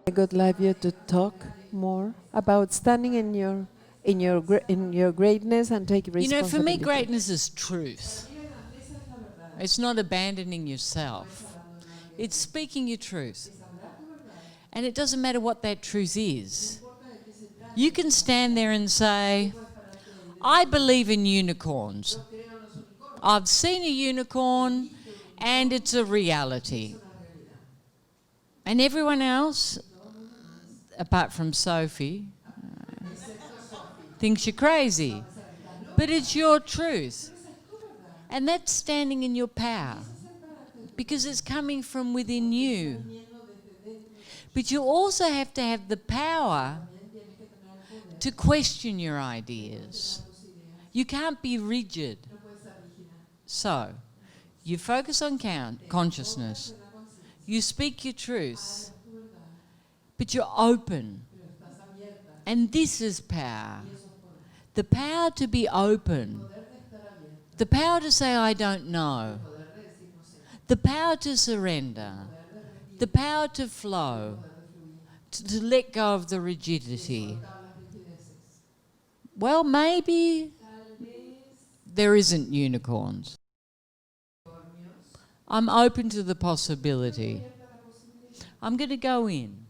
I would like you to talk more about standing in your greatness and take You know, for me, responsibility. greatness is truth. It's not abandoning yourself. It's speaking your truth. And it doesn't matter what that truth is. You can stand there and say, I believe in unicorns. I've seen a unicorn and it's a reality. And everyone else, apart from Sophie, thinks you're crazy. But it's your truth. And that's standing in your power because it's coming from within you. But you also have to have the power to question your ideas. You can't be rigid. So, you focus on consciousness. You speak your truth. But you're open. And this is power. The power to be open. The power to say, I don't know. The power to surrender. The power to flow. To let go of the rigidity. Well, maybe there isn't unicorns. I'm open to the possibility. I'm going to go in.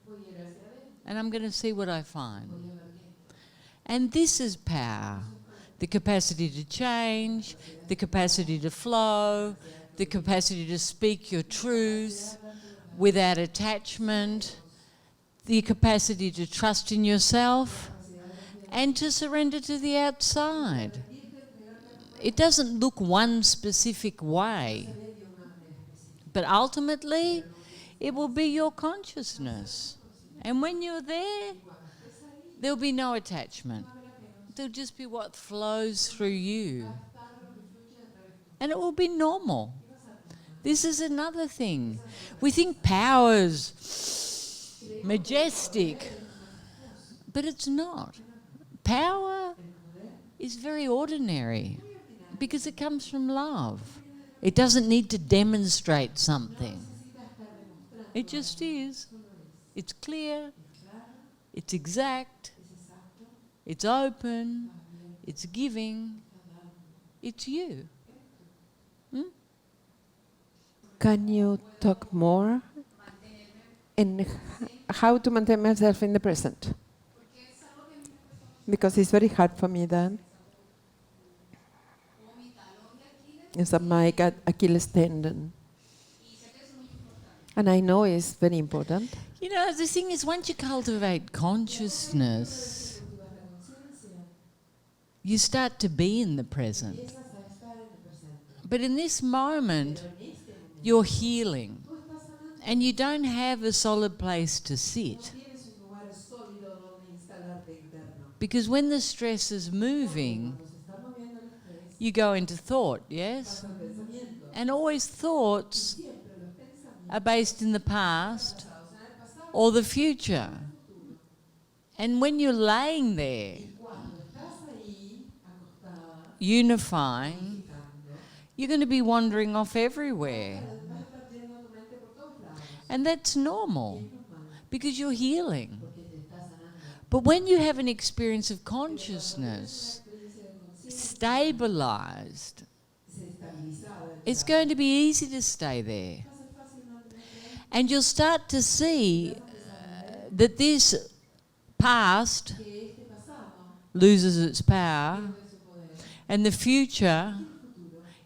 And I'm going to see what I find. And this is power. The capacity to change, the capacity to flow, the capacity to speak your truth without attachment, the capacity to trust in yourself and to surrender to the outside. It doesn't look one specific way, but ultimately it will be your consciousness. And when you're there, there'll be no attachment. There'll just be what flows through you. And it will be normal. This is another thing. We think power's majestic, but it's not. Power is very ordinary because it comes from love. It doesn't need to demonstrate something. It just is. It's clear. It's exact. It's open. It's giving. It's you. Can you talk more in how to maintain myself in the present? Because it's very hard for me then. It's my Achilles tendon. And I know it's very important. You know, the thing is, once you cultivate consciousness, you start to be in the present. But in this moment, you're healing. And you don't have a solid place to sit. Because when the stress is moving, you go into thought, yes? And always thoughts are based in the past or the future. And when you're laying there, unifying, you're going to be wandering off everywhere. And that's normal because you're healing. But when you have an experience of consciousness, stabilized, it's going to be easy to stay there. And you'll start to see that this past loses its power and the future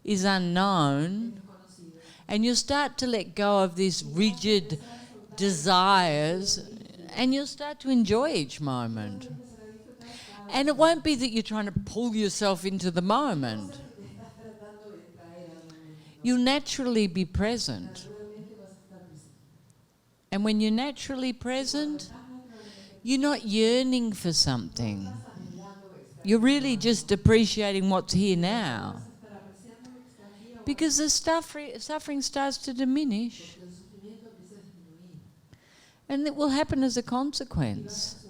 is unknown, and you'll start to let go of these rigid desires and you'll start to enjoy each moment. And it won't be that you're trying to pull yourself into the moment. You'll naturally be present. And when you're naturally present, you're not yearning for something. You're really just appreciating what's here now. Because the suffering starts to diminish. And it will happen as a consequence.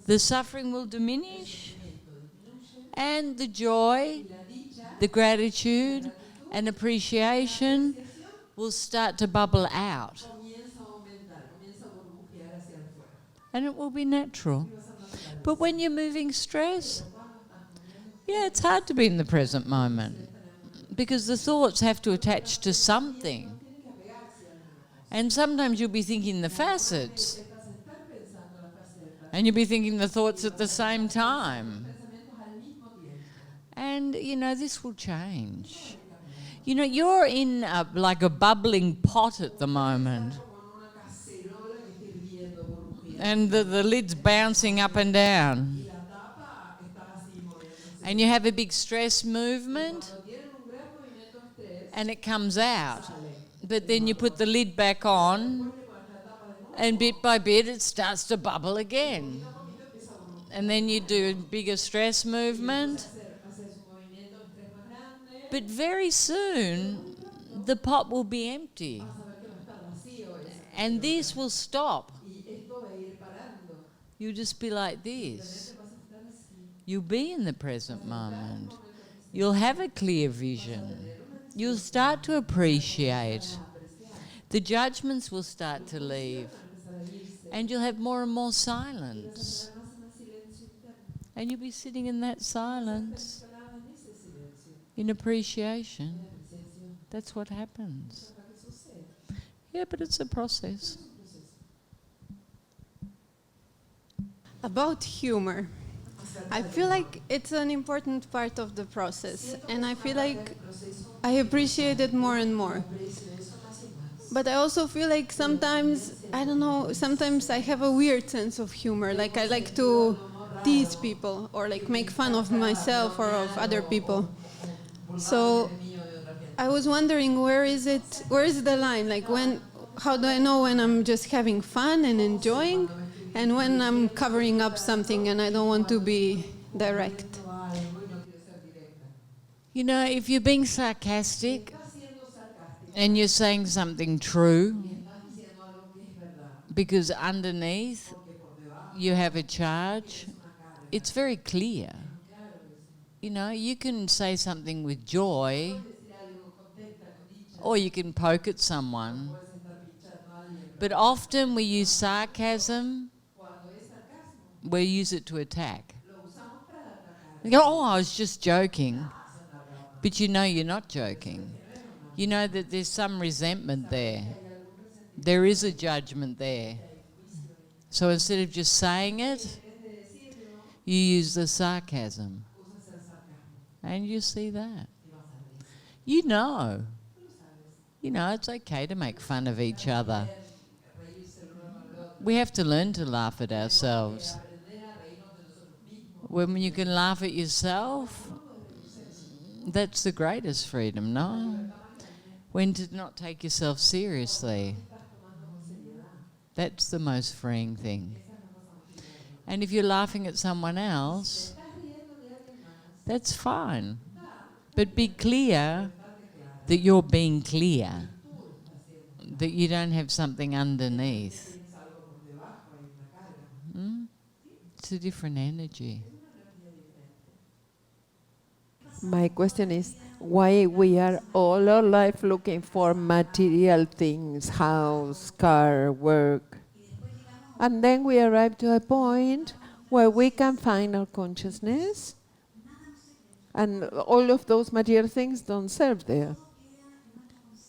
The suffering will diminish, and the joy, the gratitude and appreciation will start to bubble out. and it will be natural. But when you're moving stress, yeah, it's hard to be in the present moment because the thoughts have to attach to something. And sometimes you'll be thinking the facets and you'll be thinking the thoughts at the same time. And, this will change. You're in like a bubbling pot at the moment. And the lid's bouncing up and down. And you have a big stress movement and it comes out. But then you put the lid back on and bit by bit it starts to bubble again. And then you do a bigger stress movement. But very soon the pot will be empty. And this will stop. You'll just be like this. You'll be in the present moment. You'll have a clear vision. You'll start to appreciate. The judgments will start to leave. And you'll have more and more silence. And you'll be sitting in that silence in appreciation. That's what happens. Yeah, but it's a process. About humor. I feel like it's an important part of the process, and I feel like I appreciate it more and more. But I also feel like sometimes, I don't know, sometimes I have a weird sense of humor. Like I like to tease people or like make fun of myself or of other people. So I was wondering, where is the line? Like how do I know when I'm just having fun and enjoying and when I'm covering up something and I don't want to be direct? If you're being sarcastic and you're saying something true, because underneath you have a charge, it's very clear. You can say something with joy, or you can poke at someone. But often we use sarcasm, we use it to attack. We go, oh, I was just joking. But you're not joking. You know that there's some resentment there. There is a judgment there. So instead of just saying it, you use the sarcasm. And you see that. It's okay to make fun of each other. We have to learn to laugh at ourselves. When you can laugh at yourself, that's the greatest freedom, no? When to not take yourself seriously. That's the most freeing thing. And if you're laughing at someone else, that's fine. But be clear that you're being clear, that you don't have something underneath. It's a different energy. My question is, why we are all our life looking for material things, house, car, work, and then we arrive to a point where we can find our consciousness, and all of those material things don't serve there.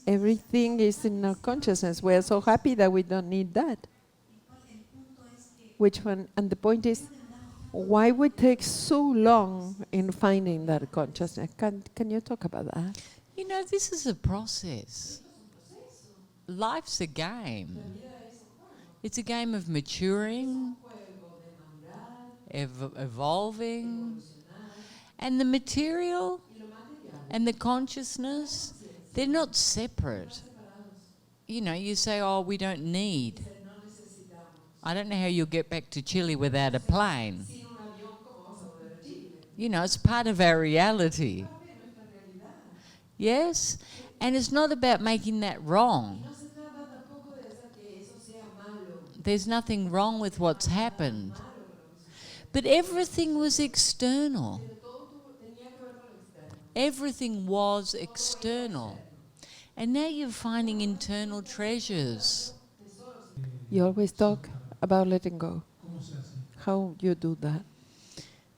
Everything is in our consciousness. We are so happy that we don't need that. Which one? And the point is, why we take so long in finding that consciousness? Can you talk about that? This is a process. Life's a game. It's a game of maturing, evolving, and the material and the consciousness, they're not separate. You say, oh, we don't need. I don't know how you'll get back to Chile without a plane. It's part of our reality. Yes? And it's not about making that wrong. There's nothing wrong with what's happened. But everything was external. Everything was external. And now you're finding internal treasures. You always talk about letting go. How you do that?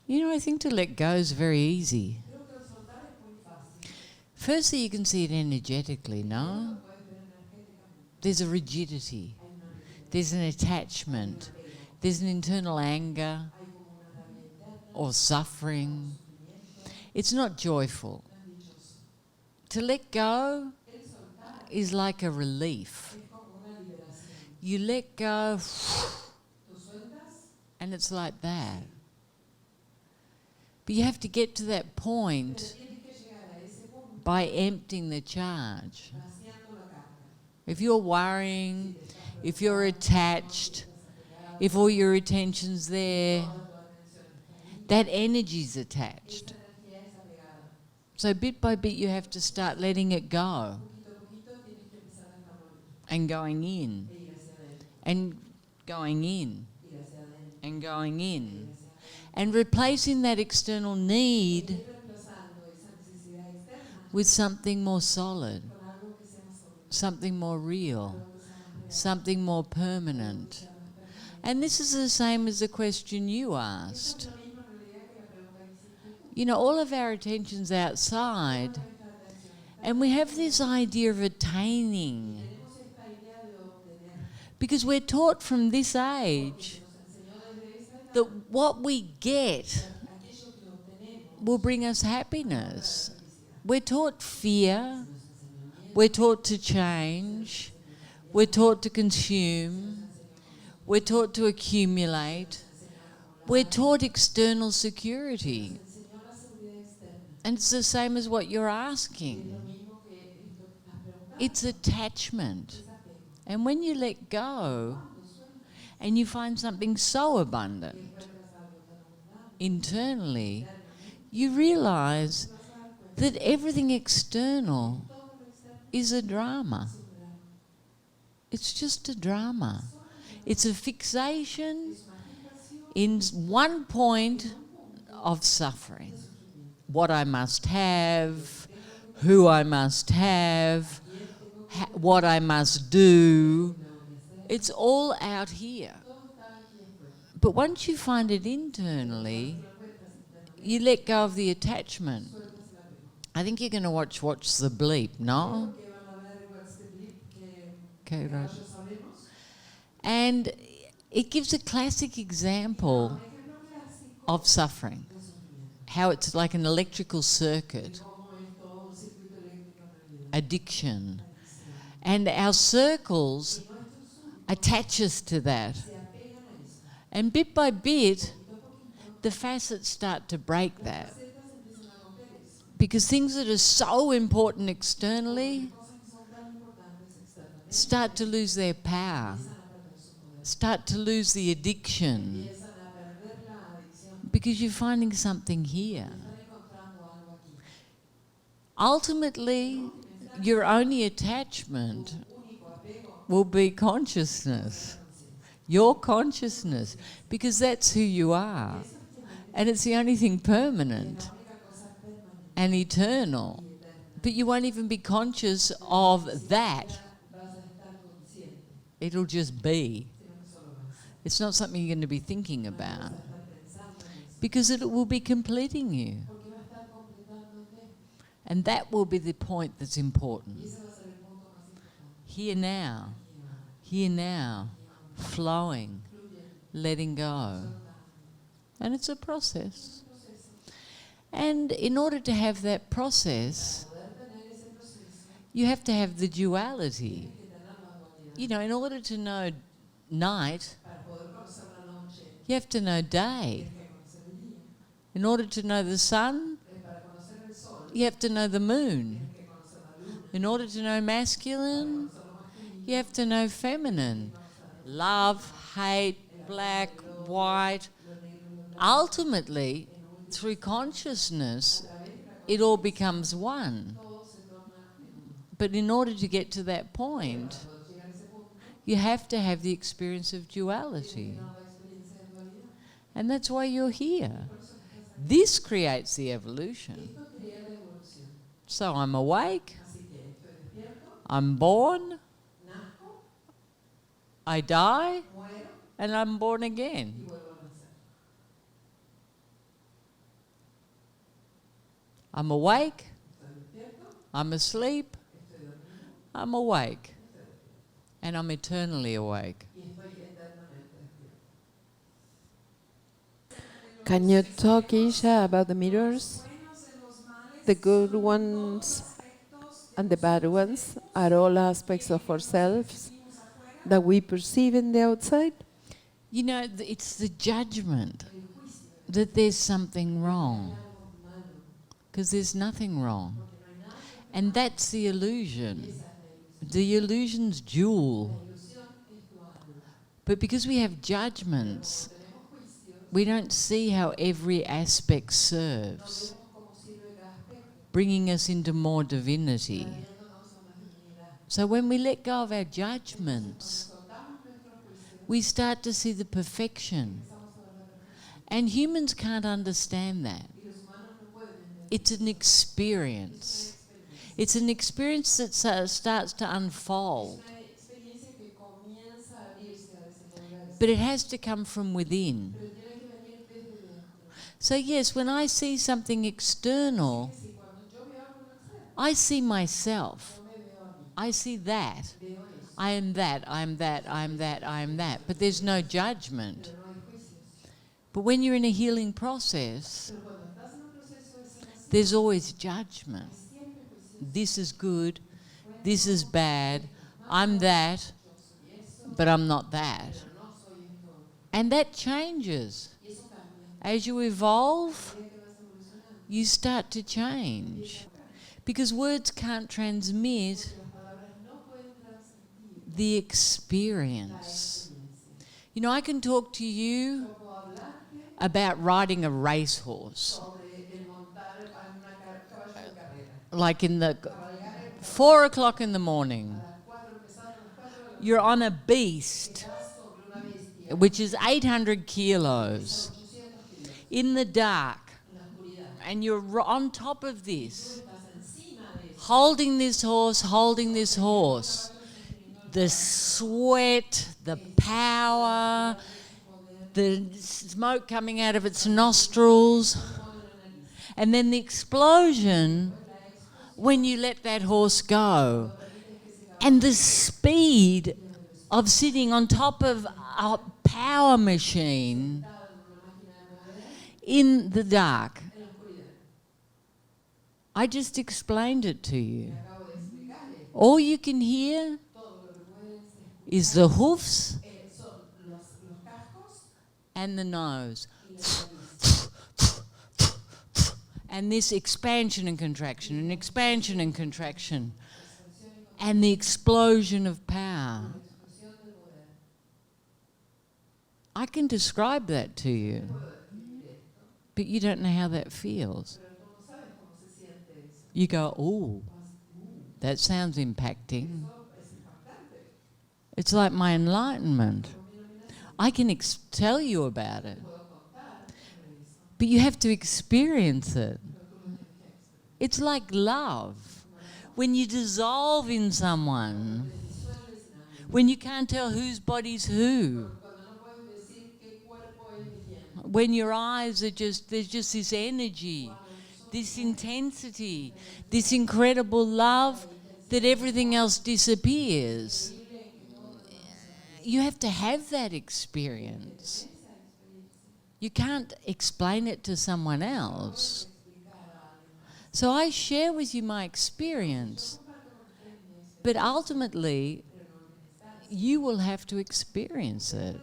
You know, I think to let go is very easy. Firstly, you can see it energetically, no? There's a rigidity. There's an attachment. There's an internal anger or suffering. It's not joyful. To let go is like a relief. You let go and it's like that. But you have to get to that point by emptying the charge. If you're worrying, if you're attached, if all your attention's there, that energy's attached. So bit by bit you have to start letting it go and going in and going in and going in and replacing that external need with something more solid, something more real, something more permanent. And this is the same as the question you asked. You know, all of our attention's outside, and we have this idea of attaining. Because we're taught from this age that what we get will bring us happiness. We're taught fear, we're taught to change, we're taught to consume, we're taught to accumulate, we're taught external security. And it's the same as what you're asking. It's attachment. And when you let go and you find something so abundant internally, you realize that everything external is a drama. It's just a drama. It's a fixation in one point of suffering. What I must have, who I must have, what I must do. It's all out here. But once you find it internally, you let go of the attachment. I think you're going to watch the bleep, no? Okay, right. And it gives a classic example of suffering, how it's like an electrical circuit, addiction. And our circles attach us to that. And bit by bit, the facets start to break that. Because things that are so important externally start to lose their power, start to lose the addiction, because you're finding something here. Ultimately, your only attachment will be consciousness, your consciousness, because that's who you are. And it's the only thing permanent and eternal. But you won't even be conscious of that. It'll just be. It's not something you're going to be thinking about, because it will be completing you. And that will be the point that's important. Here now, flowing, letting go. And it's a process. And in order to have that process, you have to have the duality. You know, in order to know night, you have to know day. In order to know the sun, you have to know the moon. In order to know masculine, you have to know feminine. Love, hate, black, white. Ultimately, through consciousness, it all becomes one. But in order to get to that point, you have to have the experience of duality. And that's why you're here. This creates the evolution. So I'm awake, I'm born, I die, and I'm born again. I'm awake, I'm asleep, I'm awake, and I'm eternally awake. Can you talk, Isha, about the mirrors? The good ones and the bad ones are all aspects of ourselves that we perceive in the outside? You know, it's the judgment that there's something wrong, because there's nothing wrong. And that's the illusion. The illusion's dual. But because we have judgments, we don't see how every aspect serves, bringing us into more divinity. So when we let go of our judgments, we start to see the perfection. And humans can't understand that. It's an experience. It's an experience that starts to unfold. But it has to come from within. So yes, when I see something external, I see myself. I see that. I am that, I am that, I am that, I am that. But there's no judgment. But when you're in a healing process, there's always judgment. This is good, this is bad, I'm that, but I'm not that. And that changes. As you evolve, you start to change. Because words can't transmit the experience. You know, I can talk to you about riding a racehorse. Like in the 4 o'clock in the morning, you're on a beast, which is 800 kilos, in the dark, and you're on top of this, holding this horse, the sweat, the power, the smoke coming out of its nostrils, and then the explosion when you let that horse go. And the speed of sitting on top of a power machine in the dark. I just explained it to you. All you can hear is the hoofs and the nose. And this expansion and contraction, and expansion and contraction, and the explosion of power. I can describe that to you, but you don't know how that feels. You go, "Ooh, that sounds impacting." It's like my enlightenment. I can tell you about it, but you have to experience it. It's like love. When you dissolve in someone, when you can't tell whose body's who, when your eyes are there's just this energy, this intensity, this incredible love that everything else disappears. You have to have that experience. You can't explain it to someone else. So I share with you my experience, but ultimately you will have to experience it.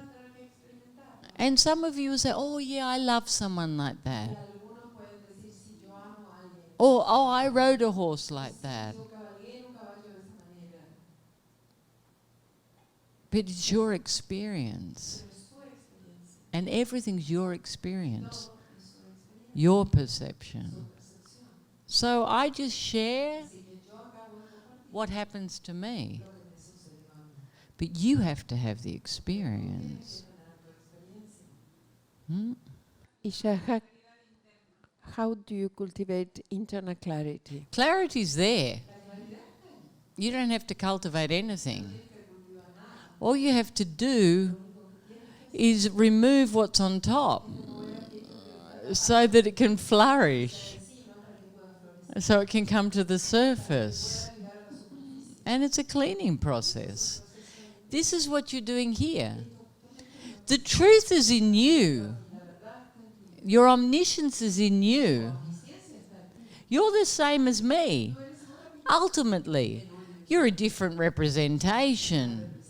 And some of you will say, "Oh yeah, I love someone like that." Or, "Oh, I rode a horse like that." But it's your experience. And everything's your experience, your perception. So I just share what happens to me. But you have to have the experience. Isha, how do you cultivate internal clarity? Clarity's there. You don't have to cultivate anything. All you have to do is remove what's on top so that it can flourish. so it can come to the surface. And it's a cleaning process. This is what you're doing here. The truth is in you. Your omniscience is in you. You're the same as me. Ultimately, you're a different representation,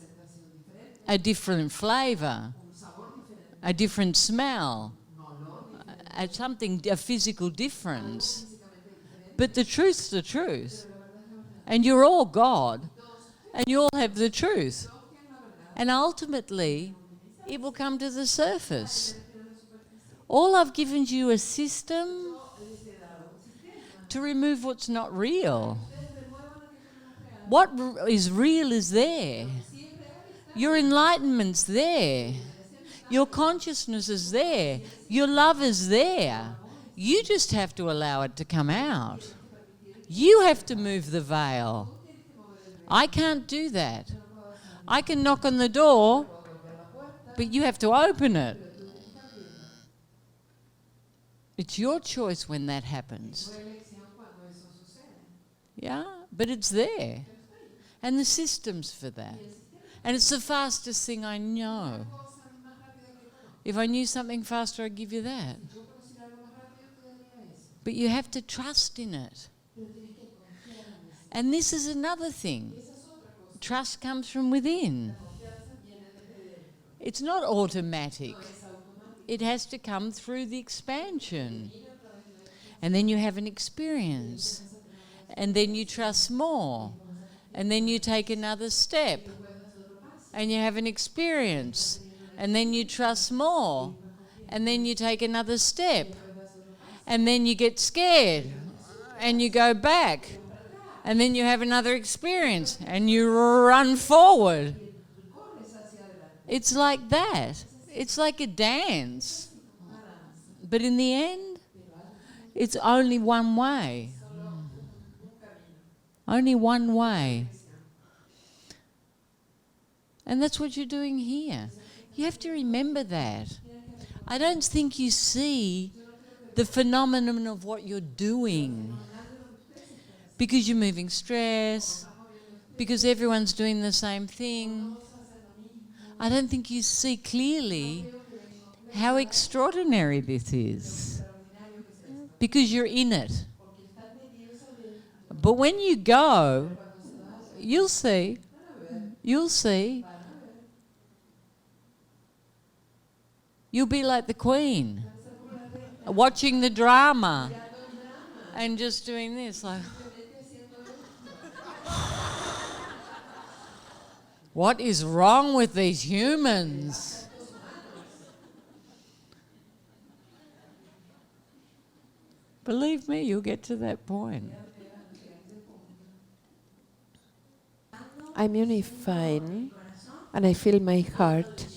a different flavor, a different smell, a physical difference. But the truth's the truth. And you're all God, and you all have the truth. And ultimately, it will come to the surface. All I've given you a system to remove what's not real. What is real is there. Your enlightenment's there. Your consciousness is there. Your love is there. You just have to allow it to come out. You have to move the veil. I can't do that. I can knock on the door, but you have to open it. It's your choice when that happens. Yeah, but it's there. And the system's for that. And it's the fastest thing I know. If I knew something faster, I'd give you that. But you have to trust in it. And this is another thing. Trust comes from within. It's not automatic. It has to come through the expansion. And then you have an experience. And then you trust more. And then you take another step. And you have an experience. And then you trust more. And then you take another step. And then you get scared. And you go back. And then you have another experience. And you run forward. It's like that. It's like a dance. But in the end, it's only one way. Only one way. And that's what you're doing here. You have to remember that. I don't think you see the phenomenon of what you're doing. Because you're moving stress, because everyone's doing the same thing. I don't think you see clearly how extraordinary this is. Because you're in it. But when you go, you'll see. You'll see. You'll be like the Queen, watching the drama and just doing this like... What is wrong with these humans? Believe me, you'll get to that point. I'm unifying and I feel my heart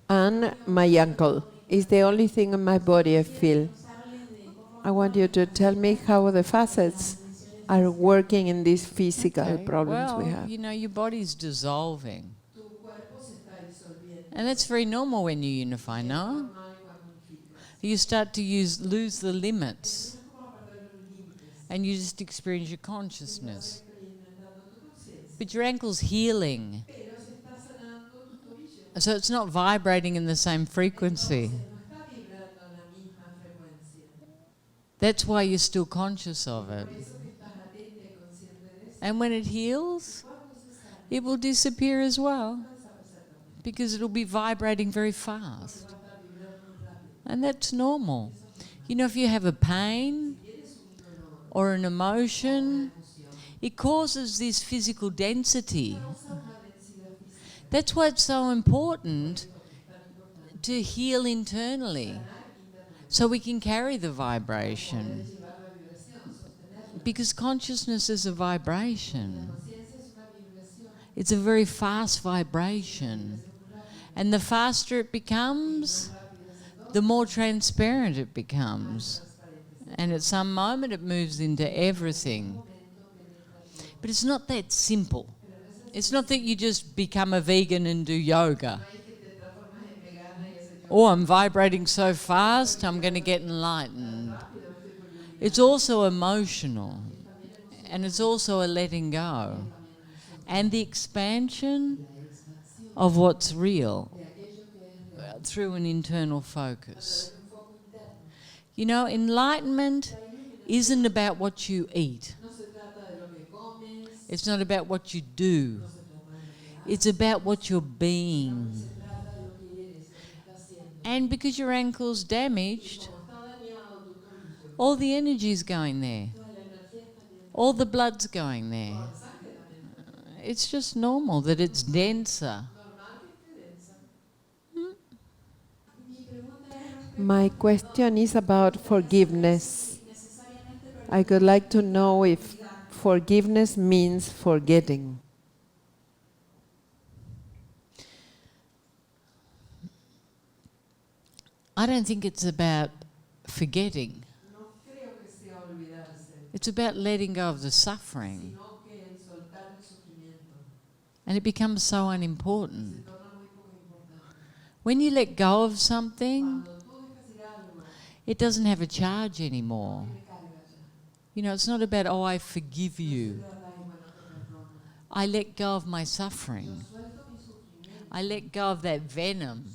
and my ankle. It's the only thing in my body I feel. I want you to tell me how the facets are working in these physical problems we have. You know, your body's dissolving. And that's very normal when you unify, no? You start to lose the limits. And you just experience your consciousness. But your ankle's healing. So it's not vibrating in the same frequency. That's why you're still conscious of it. And when it heals, it will disappear as well. Because it'll be vibrating very fast. And that's normal. You know, if you have a pain or an emotion, it causes this physical density. That's why it's so important to heal internally, so we can carry the vibration. Because consciousness is a vibration. It's a very fast vibration. And the faster it becomes, the more transparent it becomes. And at some moment it moves into everything. But it's not that simple. It's not that you just become a vegan and do yoga. Oh, I'm vibrating so fast, I'm going to get enlightened. It's also emotional, and it's also a letting go, and the expansion of what's real through an internal focus. You know, enlightenment isn't about what you eat. It's not about what you do. It's about what you're being. And because your ankle's damaged, all the energy's going there. All the blood's going there. It's just normal that it's denser. My question is about forgiveness. I would like to know if forgiveness means forgetting. I don't think it's about forgetting. It's about letting go of the suffering. And it becomes so unimportant. When you let go of something, it doesn't have a charge anymore. You know, it's not about, oh, I forgive you. I let go of my suffering. I let go of that venom,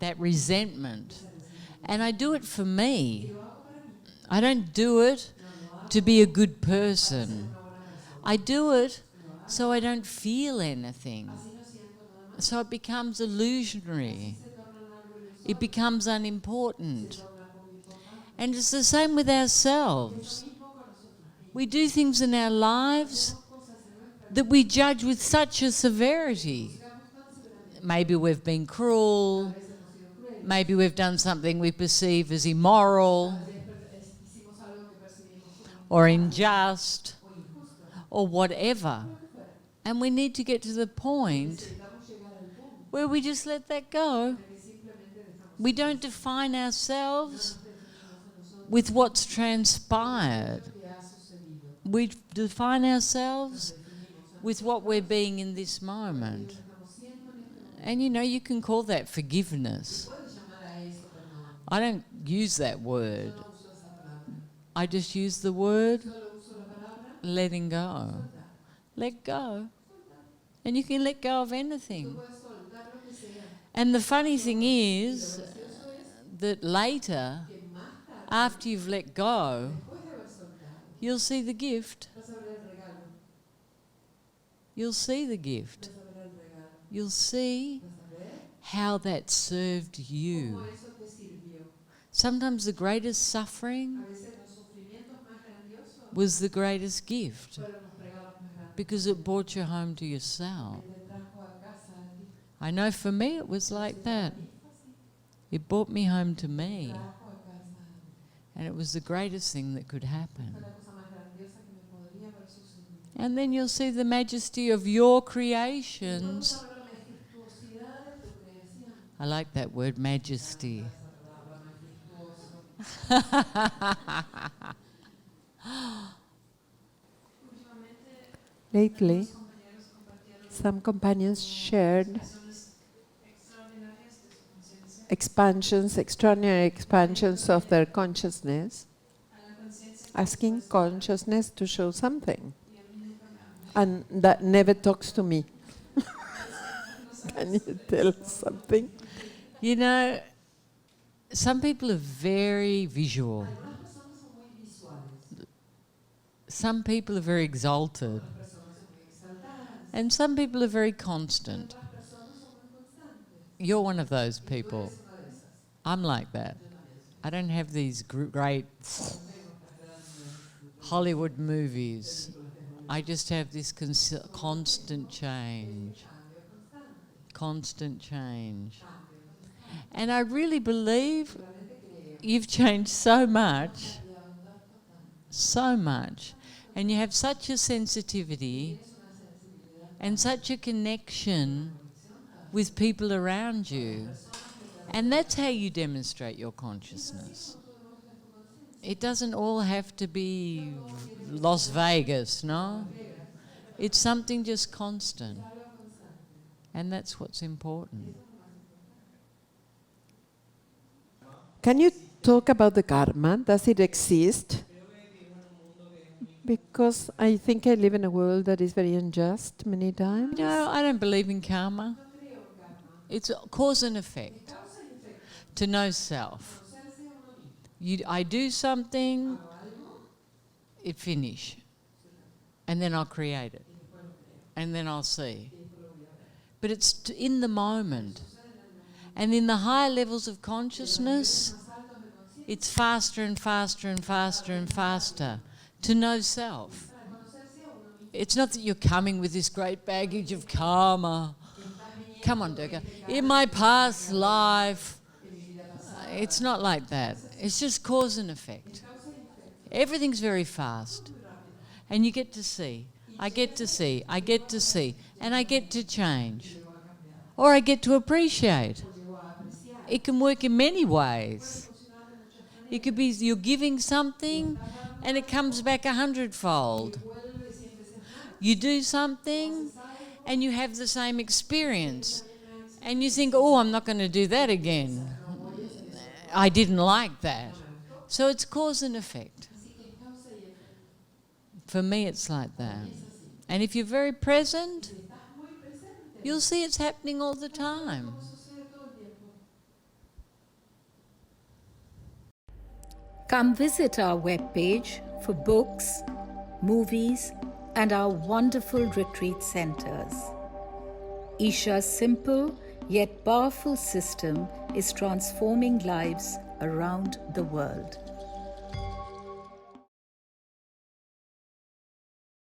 that resentment. And I do it for me. I don't do it to be a good person. I do it so I don't feel anything. So it becomes illusionary. It becomes unimportant. And it's the same with ourselves. We do things in our lives that we judge with such a severity. Maybe we've been cruel. Maybe we've done something we perceive as immoral or unjust or whatever. And we need to get to the point where we just let that go. We don't define ourselves with what's transpired. We define ourselves with what we're being in this moment. And you know, you can call that forgiveness. I don't use that word. I just use the word letting go. Let go. And you can let go of anything. And the funny thing is that later, after you've let go, you'll see the gift. You'll see the gift. You'll see how that served you. Sometimes the greatest suffering was the greatest gift because it brought you home to yourself. I know for me it was like that. It brought me home to me. And it was the greatest thing that could happen. And then you'll see the majesty of your creations. I like that word, majesty. Lately, some companions shared extraordinary expansions of their consciousness, asking consciousness to show something. And that never talks to me. Can you tell something? You know, some people are very visual. Some people are very exalted. And some people are very constant. You're one of those people. I'm like that. I don't have these great Hollywood movies. I just have this constant change. Constant change. And I really believe you've changed so much. So much. And you have such a sensitivity and such a connection with people around you. And that's how you demonstrate your consciousness. It doesn't all have to be Las Vegas, no? It's something just constant. And that's what's important. Can you talk about the karma. Does it exist? Because I think I live in a world that is very unjust many times. No, I don't believe in karma. It's a cause and effect. To know self. I do something, it finish. And then I'll create it. And then I'll see. But it's in the moment. And in the higher levels of consciousness, it's faster and faster and faster and faster to know self. It's not that you're coming with this great baggage of karma. Come on, Durga. In my past life, it's not like that. It's just cause and effect. Everything's very fast. And you get to see. I get to see. I get to see. And I get to change. Or I get to appreciate. It can work in many ways. It could be you're giving something and it comes back 100-fold. You do something and you have the same experience. And you think, oh, I'm not going to do that again. I didn't like that. So it's cause and effect. For me, it's like that. And if you're very present, you'll see it's happening all the time. Come visit our webpage for books, movies, and our wonderful retreat centers. Isha's simple yet powerful system is transforming lives around the world.